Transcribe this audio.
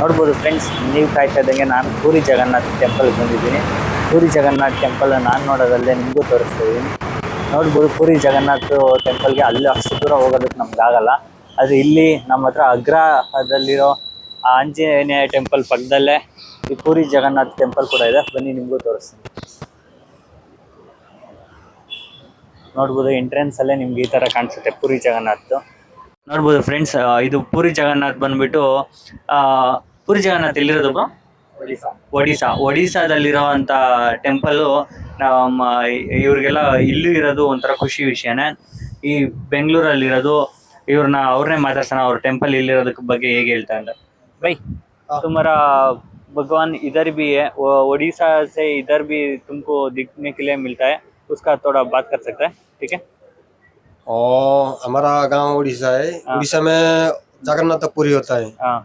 ನೋಡ್ಬೋದು ಫ್ರೆಂಡ್ಸ್, ನೀವು ಕಾಯ್ತಾ ಇದ್ದಂಗೆ ನಾನು ಪೂರಿ ಜಗನ್ನಾಥ್ ಟೆಂಪಲ್ಗೆ ಬಂದಿದ್ದೀನಿ. ಪೂರಿ ಜಗನ್ನಾಥ್ ಟೆಂಪಲ್ ನಾನು ನೋಡೋದಲ್ಲೇ ನಿಮಗೂ ತೋರಿಸ್ತಾ ಇದ್ದೀನಿ. ನೋಡ್ಬೋದು, ಪೂರಿ ಜಗನ್ನಾಥ್ ಟೆಂಪಲ್ಗೆ ಅಲ್ಲಿ ಅಷ್ಟು ದೂರ ಹೋಗೋದಕ್ಕೆ ನಮ್ಗಾಗಲ್ಲ. ಆದರೆ ಇಲ್ಲಿ ನಮ್ಮ ಹತ್ರ ಅಗ್ರದಲ್ಲಿರೋ ಆಂಜನೇಯ ಟೆಂಪಲ್ ಪಕ್ಕದಲ್ಲೇ ಈ ಪೂರಿ ಜಗನ್ನಾಥ್ ಟೆಂಪಲ್ ಕೂಡ ಇದೆ. ಬನ್ನಿ ನಿಮಗೂ ತೋರಿಸ್ತೀನಿ. ನೋಡ್ಬೋದು, ಎಂಟ್ರೆನ್ಸ್ ಅಲ್ಲೇ ನಿಮ್ಗೆ ಈ ತರ ಕಾಣಿಸುತ್ತೆ ಪೂರಿ ಜಗನ್ನಾಥ್. ನೋಡ್ಬೋದು ಫ್ರೆಂಡ್ಸ್, ಇದು ಪೂರಿ ಜಗನ್ನಾಥ್ ಬಂದ್ಬಿಟ್ಟು ಪೂರಿ ಜಗನ್ನಾಥ್ ಎಲ್ಲಿರೋದು? ಒಡಿಸಾದಲ್ಲಿರೋಂಥ ಟೆಂಪಲ್. ನಮ್ಮ ಇವ್ರಿಗೆಲ್ಲ ಇಲ್ಲೂ ಇರೋದು ಒಂಥರ ಖುಷಿ ವಿಷಯನೇ. ಈ ಬೆಂಗಳೂರಲ್ಲಿರೋದು ಅವ್ರನ್ನೇ ಮಾತಾಡ್ಸೋಣ, ಅವ್ರ ಟೆಂಪಲ್ ಇಲ್ಲಿರೋದಕ್ಕೆ ಬಗ್ಗೆ ಹೇಗೆ ಹೇಳ್ತಾ ಅಂತ. ಬೈ, तुम्हारा भगवान इधर भी है, उड़ीसा से इधर भी तुमको दिखने के लिए मिलता है, उसका थोड़ा बात कर सकता है? ठीक है। और हमारा गांव उड़ीसा है। उड़ीसा में जगन्नाथ पुरी होता है। हाँ,